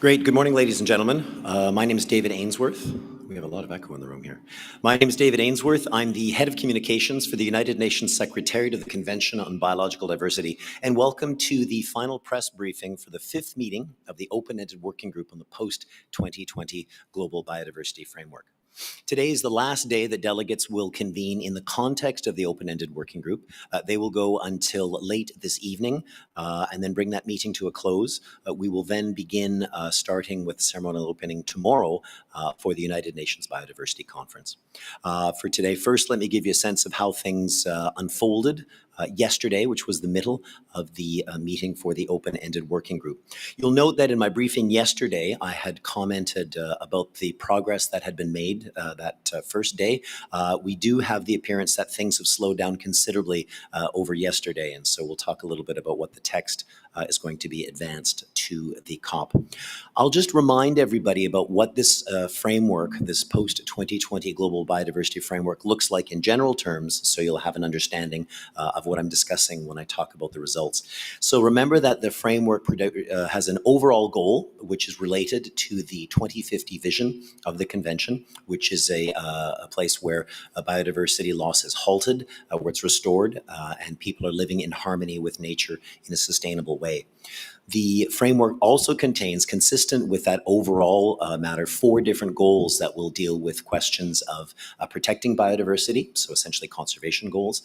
Great. Good morning, ladies and gentlemen. My name is David Ainsworth. We have a lot of echo in the room here. My name is David Ainsworth. I'm the Head of Communications for the United Nations Secretariat of the Convention on Biological Diversity, and welcome to the final press briefing for the fifth meeting of the Open-Ended Working Group on the Post-2020 Global Biodiversity Framework. Today is the last day that delegates will convene in the context of the Open-Ended Working Group. They will go until late this evening and then bring that meeting to a close. We will then begin starting with the ceremonial opening tomorrow for the United Nations Biodiversity Conference. For today, first, let me give you a sense of how things unfolded yesterday, which was the middle of the meeting for the Open-Ended Working Group. You'll note that in my briefing yesterday, I had commented about the progress that had been made that first day. We do have the appearance that things have slowed down considerably over yesterday, and so we'll talk a little bit about what the text is going to be advanced to the COP. I'll just remind everybody about what this framework, this post-2020 Global Biodiversity Framework looks like in general terms, so you'll have an understanding of what I'm discussing when I talk about the results. So remember that the framework has an overall goal, which is related to the 2050 vision of the convention, which is a place where biodiversity loss is halted, where it's restored, and people are living in harmony with nature in a sustainable way. The framework also contains, consistent with that overall matter, 4 different goals that will deal with questions of protecting biodiversity, so essentially conservation goals,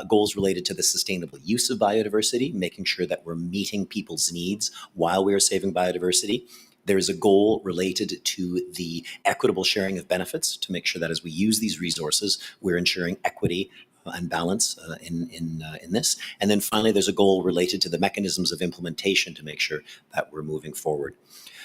goals related to the sustainable use of biodiversity, making sure that we're meeting people's needs while we are saving biodiversity. There is a goal related to the equitable sharing of benefits to make sure that as we use these resources, we're ensuring equity and balance in this. And then finally, there's a goal related to the mechanisms of implementation to make sure that we're moving forward.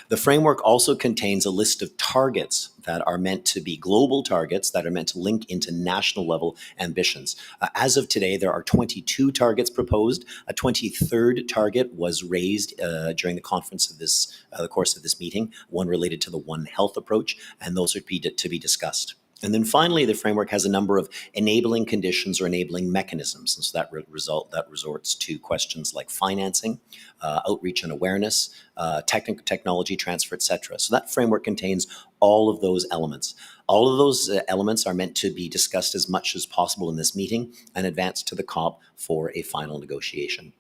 The framework also contains a list of targets that are meant to be global targets that are meant to link into national level ambitions. As of today, there are 22 targets proposed. A 23rd target was raised during the conference of the course of this meeting, one related to the One Health approach, and those are to be discussed. And then finally, the framework has a number of enabling conditions or enabling mechanisms. And so that resorts to questions like financing, outreach and awareness, technology transfer, etc. So that framework contains all of those elements. All of those elements are meant to be discussed as much as possible in this meeting and advanced to the COP for a final negotiation.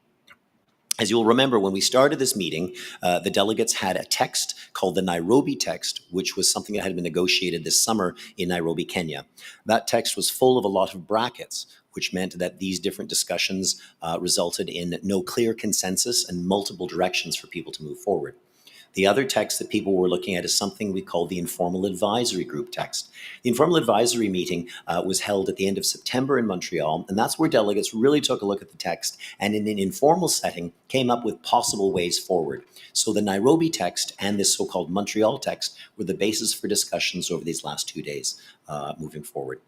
As you'll remember, when we started this meeting, the delegates had a text called the Nairobi text, which was something that had been negotiated this summer in Nairobi, Kenya. That text was full of a lot of brackets, which meant that these different discussions resulted in no clear consensus and multiple directions for people to move forward. The other text that people were looking at is something we call the Informal Advisory Group text. The Informal Advisory meeting was held at the end of September in Montreal, and that's where delegates really took a look at the text and in an informal setting came up with possible ways forward. So the Nairobi text and this so-called Montreal text were the basis for discussions over these last 2 days moving forward.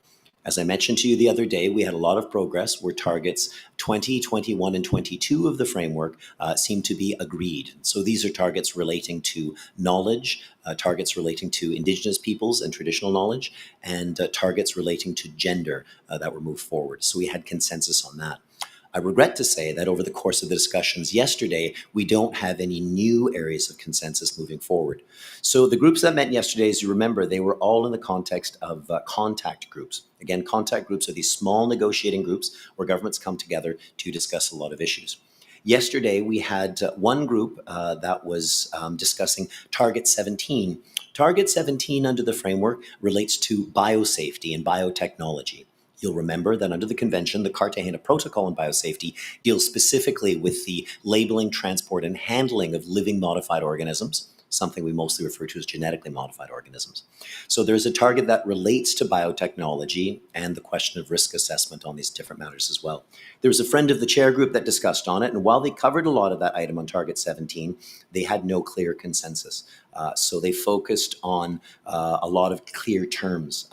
As I mentioned to you the other day, we had a lot of progress where targets 20, 21, and 22 of the framework seem to be agreed. So these are targets relating to knowledge, targets relating to Indigenous peoples and traditional knowledge, and targets relating to gender that were moved forward. So we had consensus on that. I regret to say that over the course of the discussions yesterday, we don't have any new areas of consensus moving forward. So the groups that met yesterday, as you remember, they were all in the context of contact groups. Again, contact groups are these small negotiating groups where governments come together to discuss a lot of issues. Yesterday, we had one group that was discussing Target 17. Target 17 under the framework relates to biosafety and biotechnology. You'll remember that under the convention, the Cartagena Protocol on Biosafety deals specifically with the labeling, transport, and handling of living modified organisms, something we mostly refer to as genetically modified organisms. So there's a target that relates to biotechnology and the question of risk assessment on these different matters as well. There was a friend of the chair group that discussed on it, and while they covered a lot of that item on Target 17, they had no clear consensus. So they focused on a lot of clear terms.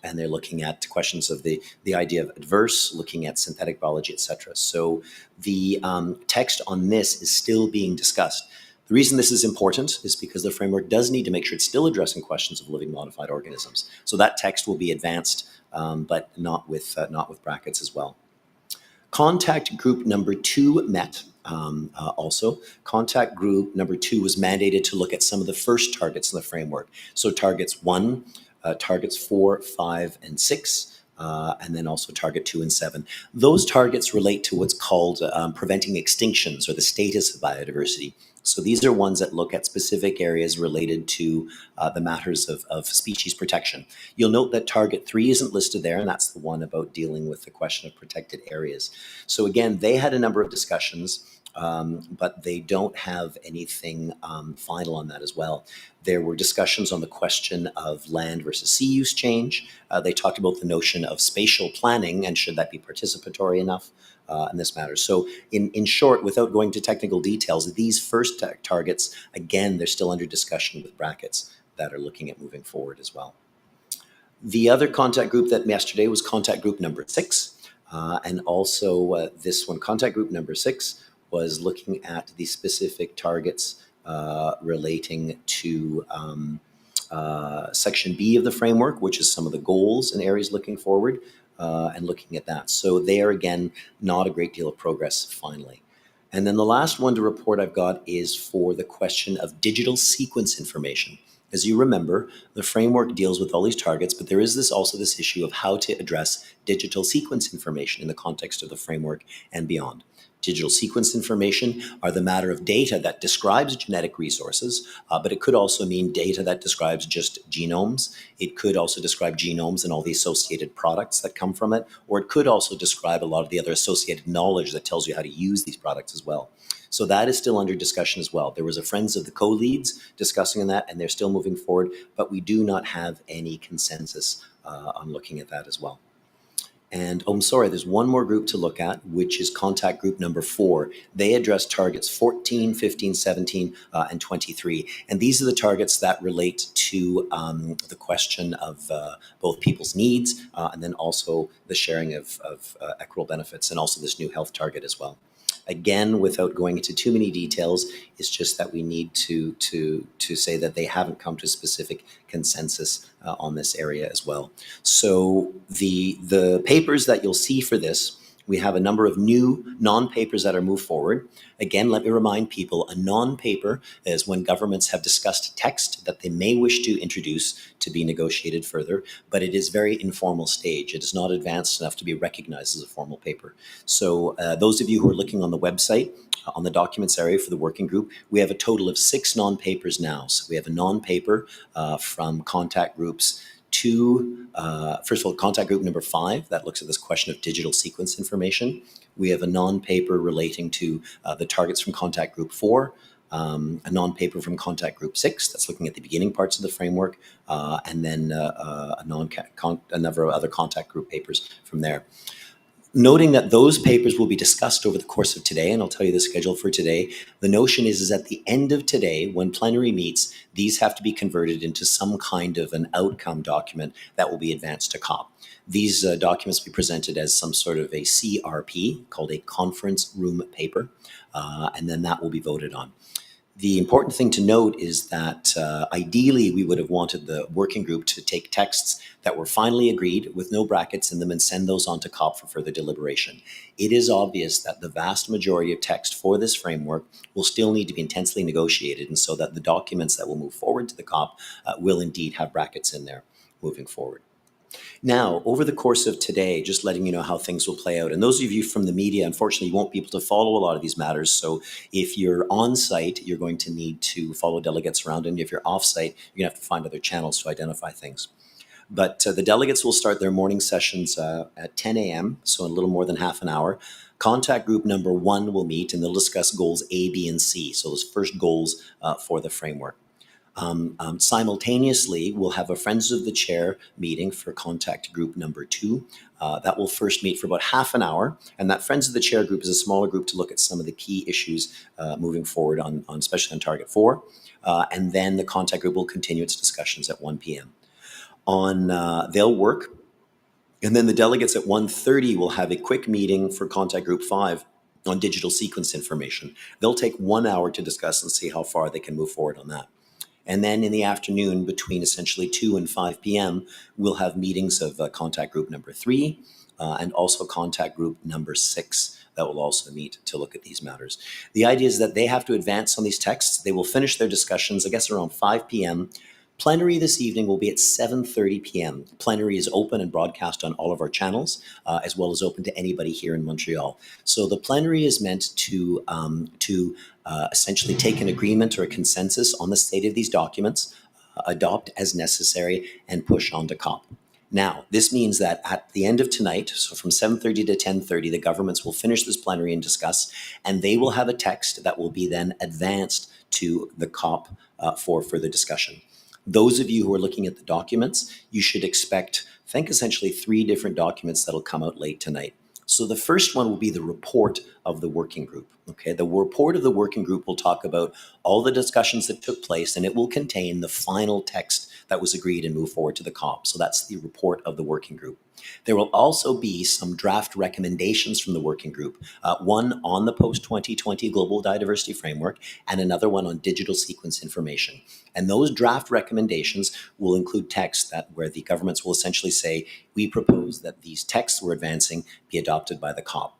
And they're looking at questions of the idea of adverse, looking at synthetic biology, etc. So the text on this is still being discussed. The reason this is important is because the framework does need to make sure it's still addressing questions of living modified organisms. So that text will be advanced, but not with brackets as well. Contact group number 2 met also. Contact group number 2 was mandated to look at some of the first targets in the framework. So targets 1, targets 4, 5, and 6, and then also target 2 and 7. Those targets relate to what's called preventing extinctions, or the status of biodiversity. So these are ones that look at specific areas related to the matters of species protection. You'll note that target 3 isn't listed there, and that's the one about dealing with the question of protected areas. So again, they had a number of discussions, but they don't have anything final on that as well. There were discussions on the question of land versus sea use change. They talked about the notion of spatial planning and should that be participatory enough in this matter. So in short, without going to technical details, these first targets, again, they're still under discussion with brackets that are looking at moving forward as well. The other contact group that yesterday was contact group number 6. And also this one, contact group number 6, was looking at the specific targets relating to Section B of the framework, which is some of the goals and areas looking forward, and looking at that. So there, again, not a great deal of progress finally. And then the last one to report I've got is for the question of digital sequence information. As you remember, the framework deals with all these targets, but there is also this issue of how to address digital sequence information in the context of the framework and beyond. Digital sequence information are the matter of data that describes genetic resources, but it could also mean data that describes just genomes. It could also describe genomes and all the associated products that come from it, or it could also describe a lot of the other associated knowledge that tells you how to use these products as well. So that is still under discussion as well. There was a Friends of the Co-Leads discussing that, and they're still moving forward, but we do not have any consensus on looking at that as well. And I'm sorry, there's one more group to look at, which is contact group number 4. They address targets 14, 15, 17, and 23. And these are the targets that relate to the question of both people's needs and then also the sharing of equitable benefits, and also this new health target as well. Again, without going into too many details, it's just that we need to say that they haven't come to a specific consensus on this area as well. So the papers that you'll see for this, we have a number of new non-papers that are moved forward. Again, let me remind people, a non-paper is when governments have discussed text that they may wish to introduce to be negotiated further, but it is very informal stage. It is not advanced enough to be recognized as a formal paper. So those of you who are looking on the website, on the documents area for the working group, we have a total of 6 non-papers now. So we have a non-paper from contact groups to, first of all, contact group number 5, that looks at this question of digital sequence information. We have a non-paper relating to the targets from contact group 4, a non-paper from contact group 6 that's looking at the beginning parts of the framework, and then a number of other contact group papers from there. Noting that those papers will be discussed over the course of today, and I'll tell you the schedule for today, the notion is at the end of today, when plenary meets, these have to be converted into some kind of an outcome document that will be advanced to COP. These documents will be presented as some sort of a CRP, called a conference room paper, and then that will be voted on. The important thing to note is that ideally we would have wanted the working group to take texts that were finally agreed with no brackets in them and send those on to COP for further deliberation. It is obvious that the vast majority of text for this framework will still need to be intensely negotiated, and so that the documents that will move forward to the COP will indeed have brackets in there moving forward. Now, over the course of today, just letting you know how things will play out. And those of you from the media, unfortunately, you won't be able to follow a lot of these matters. So if you're on site, you're going to need to follow delegates around. And if you're off site, you're going to have to find other channels to identify things. But the delegates will start their morning sessions at 10 a.m., so in a little more than half an hour. Contact group number 1 will meet, and they'll discuss goals A, B, and C. So those first goals for the framework. Simultaneously, we'll have a Friends of the Chair meeting for contact group number 2. That will first meet for about half an hour. And that Friends of the Chair group is a smaller group to look at some of the key issues moving forward on especially on target 4. And then the contact group will continue its discussions at 1 p.m. They'll work. And then the delegates at 1:30 will have a quick meeting for contact group 5 on digital sequence information. They'll take 1 hour to discuss and see how far they can move forward on that. And then in the afternoon, between essentially 2 and 5 p.m., we'll have meetings of contact group number 3, and also contact group number 6 that will also meet to look at these matters. The idea is that they have to advance on these texts. They will finish their discussions, I guess, around 5 p.m. Plenary this evening will be at 7:30 p.m. Plenary is open and broadcast on all of our channels, as well as open to anybody here in Montreal. So the plenary is meant to essentially take an agreement or a consensus on the state of these documents, adopt as necessary, and push on to COP. Now, this means that at the end of tonight, so from 7:30 to 10:30, the governments will finish this plenary and discuss, and they will have a text that will be then advanced to the COP for further discussion. Those of you who are looking at the documents, you should expect, I think, essentially 3 different documents that'll come out late tonight. So the first one will be the report of the working group. Okay, the report of the working group will talk about all the discussions that took place, and it will contain the final text that was agreed and moved forward to the COP. So that's the report of the working group. There will also be some draft recommendations from the working group, one on the post-2020 Global Biodiversity Framework and another one on digital sequence information. And those draft recommendations will include text where the governments will essentially say, we propose that these texts we're advancing be adopted by the COP.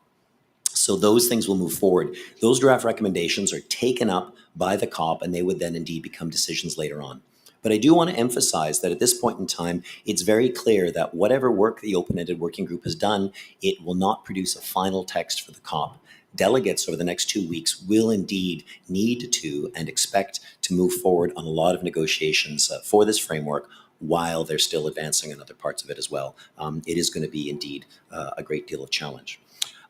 So those things will move forward. Those draft recommendations are taken up by the COP, and they would then indeed become decisions later on. But I do want to emphasize that at this point in time, it's very clear that whatever work the open-ended working group has done, it will not produce a final text for the COP. Delegates over the next 2 weeks will indeed need to and expect to move forward on a lot of negotiations for this framework while they're still advancing in other parts of it as well. It is going to be indeed a great deal of challenge.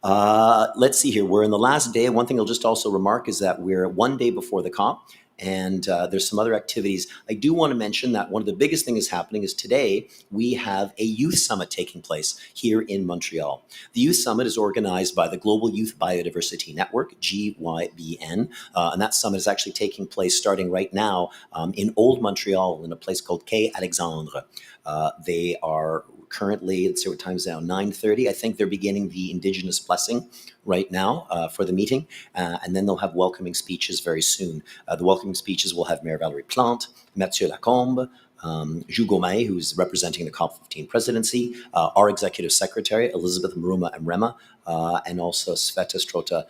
Let's see here. We're in the last day. One thing I'll just also remark is that we're one day before the COP, and there's some other activities. I do want to mention that one of the biggest things happening is today we have a youth summit taking place here in Montreal. The youth summit is organized by the Global Youth Biodiversity Network, GYBN, and that summit is actually taking place starting right now in Old Montreal in a place called Quai Alexandre. They are currently, let's see what time is now, 9:30. I think they're beginning the Indigenous blessing right now for the meeting, and then they'll have welcoming speeches very soon. The welcoming speeches will have Mayor Valérie Plante, Mathieu Lacombe, Jules Gourmet, who's representing the COP15 presidency, our executive secretary, Elizabeth Maruma Mrema, and also Sveta Strota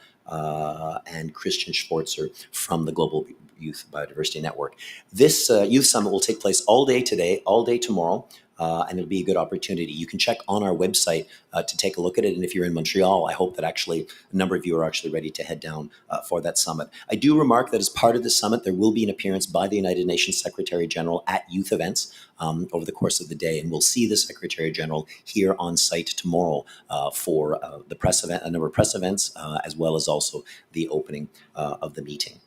and Christian Schwarzer from the Global Youth Biodiversity Network. This youth summit will take place all day today, all day tomorrow, and it'll be a good opportunity. You can check on our website to take a look at it. And if you're in Montreal, I hope that actually a number of you are actually ready to head down for that summit. I do remark that as part of the summit, there will be an appearance by the United Nations Secretary General at youth events over the course of the day. And we'll see the Secretary General here on site tomorrow for the press event, a number of press events, as well as also the opening of the meeting.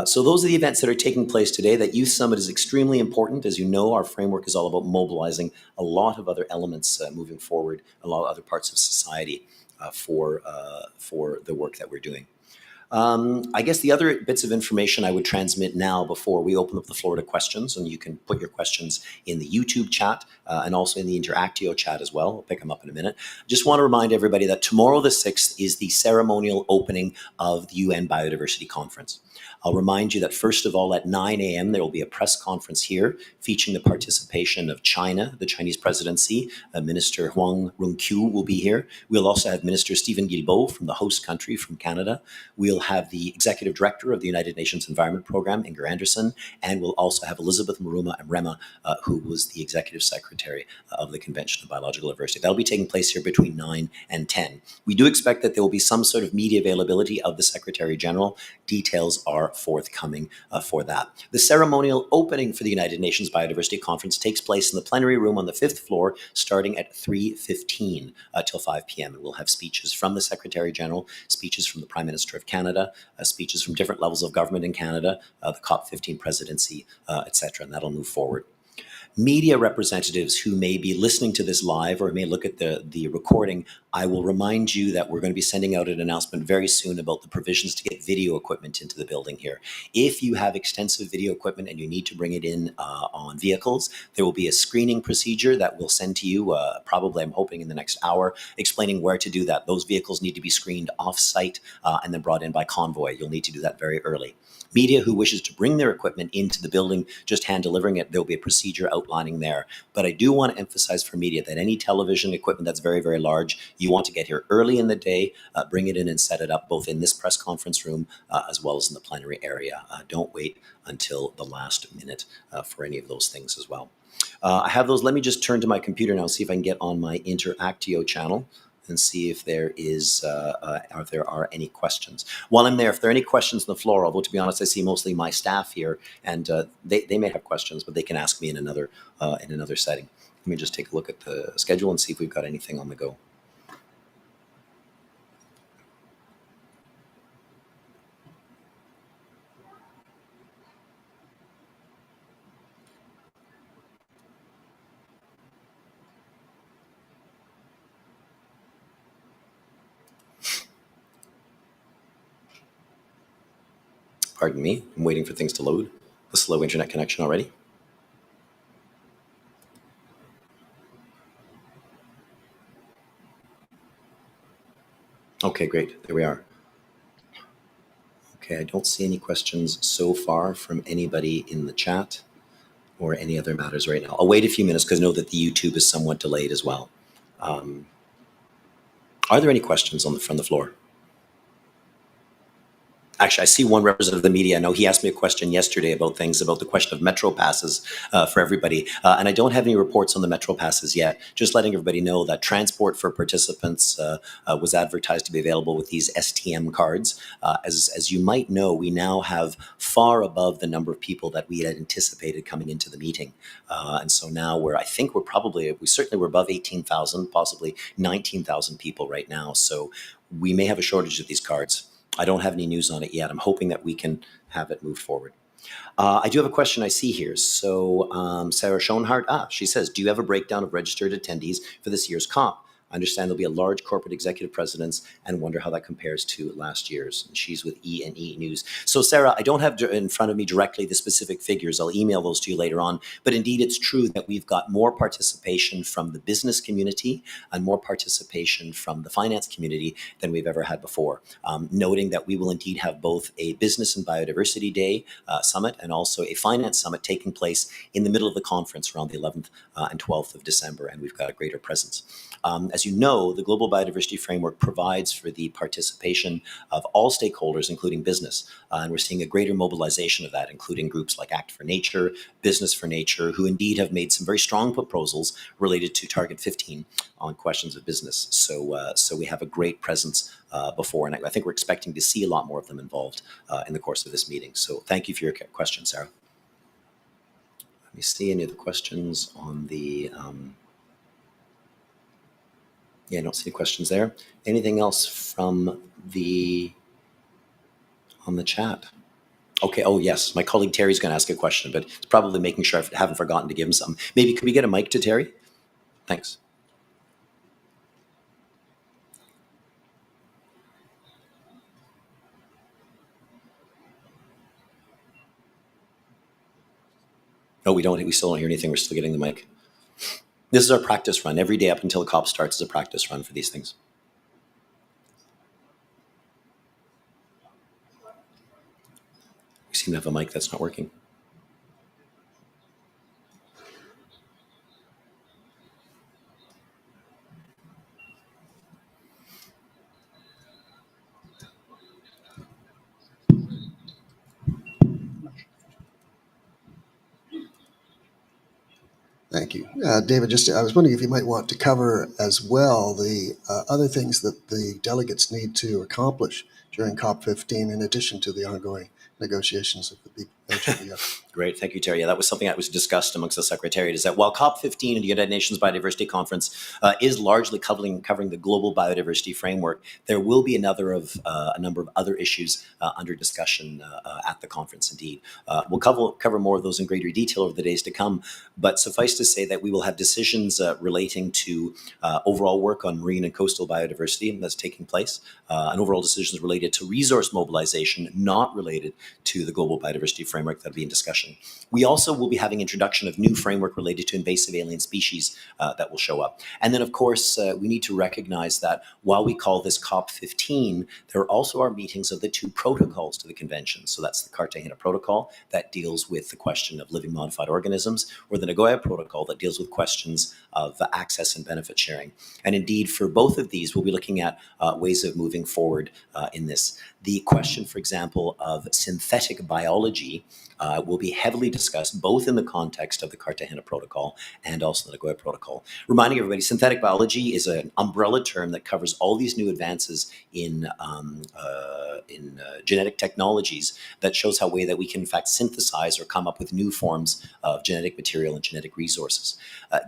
So those are the events that are taking place today. That Youth Summit is extremely important. As you know, our framework is all about mobilizing a lot of other elements moving forward, a lot of other parts of society for the work that we're doing. I guess the other bits of information I would transmit now before we open up the floor to questions, and you can put your questions in the YouTube chat and also in the Interactio chat as well. I'll pick them up in a minute. Just want to remind everybody that tomorrow the 6th is the ceremonial opening of the UN Biodiversity Conference. I'll remind you that first of all at 9 a.m. there will be a press conference here featuring the participation of China, the Chinese presidency. Minister Huang Rongqiu will be here. We'll also have Minister Stephen Guilbeault from the host country, from Canada. We'll have the Executive Director of the United Nations Environment Program, Inger Anderson, and we'll also have Elizabeth Maruma Mrema, who was the Executive Secretary of the Convention on Biological Diversity. That'll be taking place here between 9 and 10. We do expect that there will be some sort of media availability of the Secretary General. Details are forthcoming for that. The ceremonial opening for the United Nations Biodiversity Conference takes place in the plenary room on the 5th floor starting at 3:15 till 5 p.m. And we'll have speeches from the Secretary General, speeches from the Prime Minister of Canada, speeches from different levels of government in Canada, the COP15 presidency, etc. And that'll move forward. Media representatives who may be listening to this live or may look at the recording I will remind you that we're going to be sending out an announcement very soon about the provisions to get video equipment into the building here. If you have extensive video equipment and you need to bring it in on vehicles, there will be a screening procedure that we'll send to you, probably I'm hoping in the next hour, explaining where to do that. Those vehicles need to be screened off-site and then brought in by convoy. You'll need to do that very early. Media who wishes to bring their equipment into the building, just hand delivering it, there'll be a procedure outlining there. But I do want to emphasize for media that any television equipment that's very, very large, you want to get here early in the day, bring it in and set it up both in this press conference room as well as in the plenary area. Don't wait until the last minute for any of those things as well. I have those. Let me just turn to my computer now, see if I can get on my Interactio channel and see if there are any questions. While I'm there, if there are any questions on the floor, although to be honest, I see mostly my staff here, and they may have questions, but they can ask me in another setting. Let me just take a look at the schedule and see if we've got anything on the go. Pardon me, I'm waiting for things to load. A slow internet connection already. Okay, great. There we are. Okay, I don't see any questions so far from anybody in the chat or any other matters right now. I'll wait a few minutes because I know that the YouTube is somewhat delayed as well. Are there any questions from the floor? Actually, I see one representative of the media. I know he asked me a question yesterday about the question of Metro passes for everybody. And I don't have any reports on the Metro passes yet. Just letting everybody know that transport for participants was advertised to be available with these STM cards. As you might know, we now have far above the number of people that we had anticipated coming into the meeting. And so now we certainly were above 18,000, possibly 19,000 people right now. So we may have a shortage of these cards. I don't have any news on it yet. I'm hoping that we can have it move forward. I do have a question I see here. So Sarah Schoenhardt, she says, do you have a breakdown of registered attendees for this year's comp? I understand there'll be a large corporate executive presidents and wonder how that compares to last year's. And she's with E&E News. So Sarah, I don't have in front of me directly the specific figures. I'll email those to you later on. But indeed, it's true that we've got more participation from the business community and more participation from the finance community than we've ever had before. Noting that we will indeed have both a Business and Biodiversity Day summit and also a finance summit taking place in the middle of the conference around the 11th and 12th of December. And we've got a greater presence. As you know, the Global Biodiversity Framework provides for the participation of all stakeholders, including business. And we're seeing a greater mobilization of that, including groups like Act for Nature, Business for Nature, who indeed have made some very strong proposals related to Target 15 on questions of business. So we have a great presence before, and I think we're expecting to see a lot more of them involved in the course of this meeting. So thank you for your question, Sarah. Let me see any of the questions on the... Yeah, I don't see any questions there. Anything else on the chat? Okay, oh yes, my colleague Terry's going to ask a question, but it's probably making sure I haven't forgotten to give him some. Maybe could we get a mic to Terry? Thanks. No, we don't. We still don't hear anything. We're still getting the mic. This is our practice run. Every day up until the COP starts is a practice run for these things. We seem to have a mic that's not working. Thank you. David, I was wondering if you might want to cover as well the other things that the delegates need to accomplish during COP15 in addition to the ongoing negotiations of the unfortunately. Yeah. Great, thank you, Terry. Yeah, that was something that was discussed amongst the Secretariat, is that while COP15 and the United Nations Biodiversity Conference is largely covering the global biodiversity framework, there will be a number of other issues under discussion at the conference indeed. We'll cover more of those in greater detail over the days to come, but suffice to say that we will have decisions relating to overall work on marine and coastal biodiversity that's taking place, and overall decisions related to resource mobilization, not related to the global biodiversity framework that'll be in discussion. We also will be having introduction of new framework related to invasive alien species that will show up. And then, of course, we need to recognize that while we call this COP15, there also are meetings of the two protocols to the convention. So that's the Cartagena Protocol that deals with the question of living modified organisms, or the Nagoya Protocol that deals with questions of access and benefit sharing. And indeed, for both of these, we'll be looking at ways of moving forward in this. The question, for example, of synthetic biology will be heavily discussed both in the context of the Cartagena Protocol and also the Nagoya Protocol. Reminding everybody, synthetic biology is an umbrella term that covers all these new advances in genetic technologies that shows how way that we can in fact synthesize or come up with new forms of genetic material and genetic resources.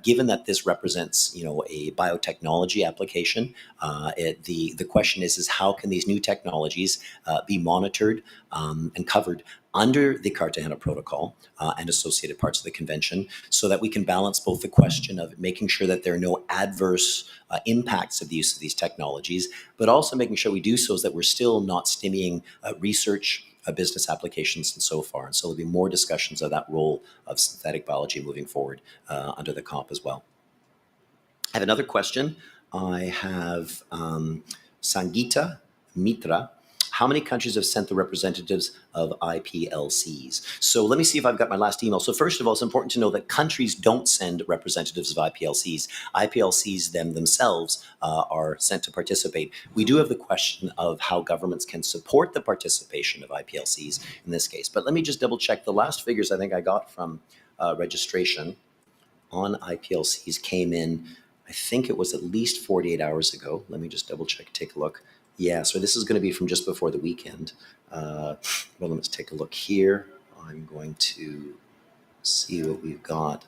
Given that this represents, a biotechnology application, the question is how can these new technologies be monitored and covered under the Cartagena Protocol and associated parts of the convention, so that we can balance both the question of making sure that there are no adverse impacts of the use of these technologies, but also making sure we do so that we're still not stymieing research, business applications, and so far. And so there'll be more discussions of that role of synthetic biology moving forward under the COP as well. I have another question. I have Sangita Mitra. How many countries have sent the representatives of IPLCs? So let me see if I've got my last email. So first of all, it's important to know that countries don't send representatives of IPLCs. IPLCs themselves are sent to participate. We do have the question of how governments can support the participation of IPLCs in this case. But let me just double check. The last figures I think I got from registration on IPLCs came in, I think it was at least 48 hours ago. Let me just double check, take a look. Yeah, so this is going to be from just before the weekend. Well, let's take a look here. I'm going to see what we've got.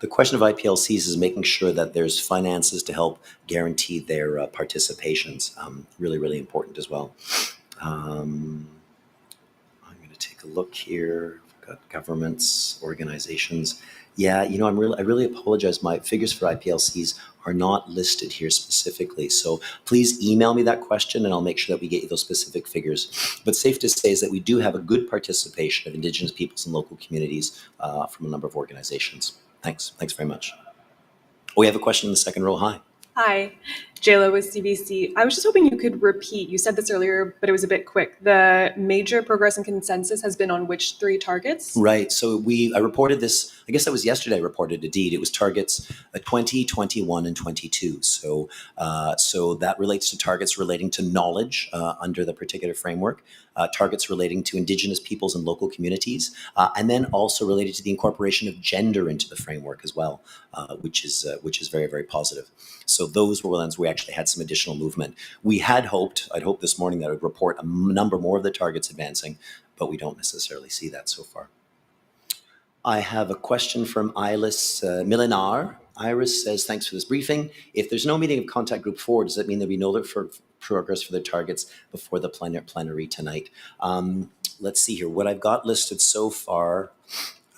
The question of IPLCs is making sure that there's finances to help guarantee their participations. Really, really important as well. I'm going to take a look here. We've got governments, organizations. Yeah, I really apologize. My figures for IPLCs are not listed here specifically. So please email me that question and I'll make sure that we get you those specific figures. But safe to say is that we do have a good participation of Indigenous peoples and local communities from a number of organizations. Thanks very much. Oh, we have a question in the second row. Hi. Hi, JLo with CBC. I was just hoping you could repeat, you said this earlier, but it was a bit quick. The major progress and consensus has been on which 3 targets? Right. So I reported this, I guess that was yesterday I reported indeed. It was targets 20, 21, and 22. So that relates to targets relating to knowledge under the particular framework, targets relating to Indigenous peoples and local communities, and then also related to the incorporation of gender into the framework as well, which is very, very positive. So those were ones we actually had some additional movement. I'd hoped this morning that I would report a number more of the targets advancing, but we don't necessarily see that so far. I have a question from Iris Milinar. Iris says, thanks for this briefing. If there's no meeting of contact group 4, does that mean there'll be no progress for the targets before the plenary tonight? Let's see here. What I've got listed so far,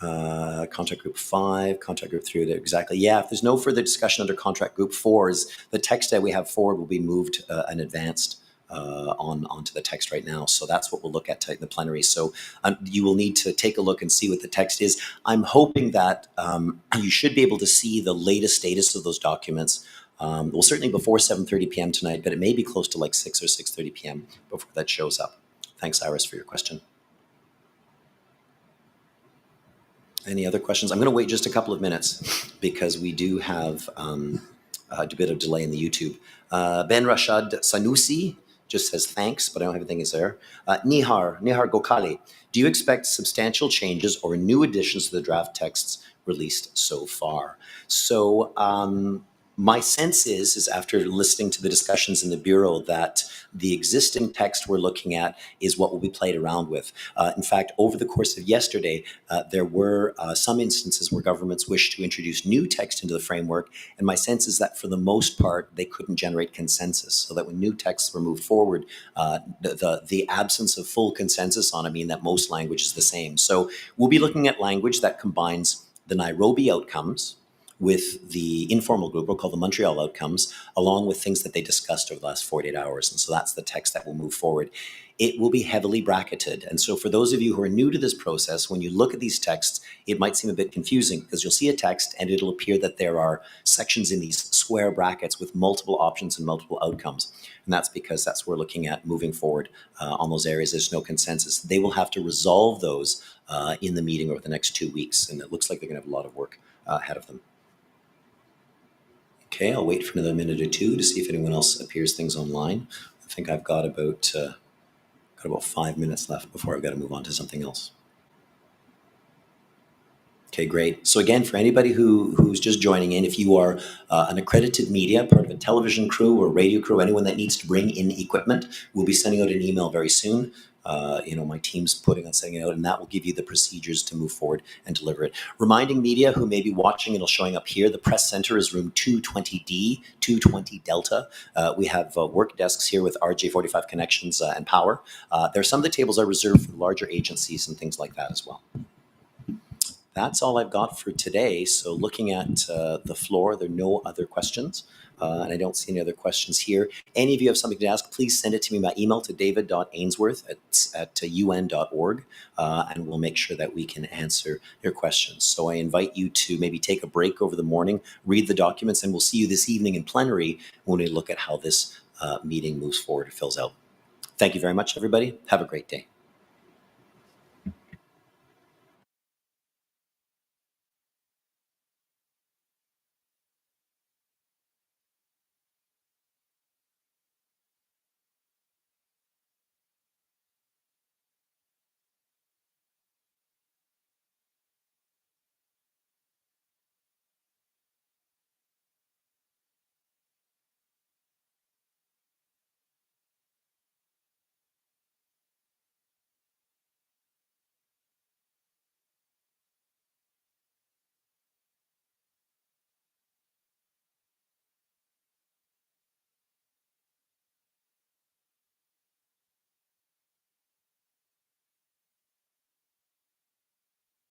contact group 5, contact group 3, exactly. Yeah, if there's no further discussion under contract group 4, the text that we have forward will be moved and advanced onto the text right now. So that's what we'll look at in the plenary. So you will need to take a look and see what the text is. I'm hoping that you should be able to see the latest status of those documents. Well, certainly before 7:30 p.m. tonight, but it may be close to like 6 or 6:30 p.m. before that shows up. Thanks, Iris, for your question. Any other questions? I'm going to wait just a couple of minutes because we do have a bit of delay in the YouTube. Ben Rashad Sanusi just says thanks, but I don't have anything there. Nihar Gokali, do you expect substantial changes or new additions to the draft texts released so far? So My sense is after listening to the discussions in the Bureau that the existing text we're looking at is what will be played around with. In fact, over the course of yesterday, there were some instances where governments wished to introduce new text into the framework, and my sense is that for the most part, they couldn't generate consensus, so that when new texts were moved forward, the absence of full consensus on it mean that most language is the same. So we'll be looking at language that combines the Nairobi outcomes with the informal group, we'll call the Montreal outcomes, along with things that they discussed over the last 48 hours. And so that's the text that will move forward. It will be heavily bracketed. And so for those of you who are new to this process, when you look at these texts, it might seem a bit confusing because you'll see a text and it'll appear that there are sections in these square brackets with multiple options and multiple outcomes. And that's because that's what we're looking at moving forward on those areas. There's no consensus. They will have to resolve those in the meeting over the next 2 weeks. And it looks like they're going to have a lot of work ahead of them. Okay, I'll wait for another minute or two to see if anyone else appears things online. I think I've got about 5 minutes left before I've got to move on to something else. Okay, great. So again, for anybody who's just joining in, if you are an accredited media, part of a television crew or radio crew, anyone that needs to bring in equipment, we'll be sending out an email very soon. My team's sending it out, and that will give you the procedures to move forward and deliver it. Reminding media who may be watching, it'll showing up here. The press center is room 220D, 220 Delta. We have work desks here with RJ45 connections and power. Some of the tables are reserved for larger agencies and things like that as well. That's all I've got for today. So looking at the floor, there are no other questions. And I don't see any other questions here. Any of you have something to ask, please send it to me by email to david.ainsworth@un.org, and we'll make sure that we can answer your questions. So I invite you to maybe take a break over the morning, read the documents, and we'll see you this evening in plenary when we look at how this meeting moves forward and fills out. Thank you very much, everybody. Have a great day.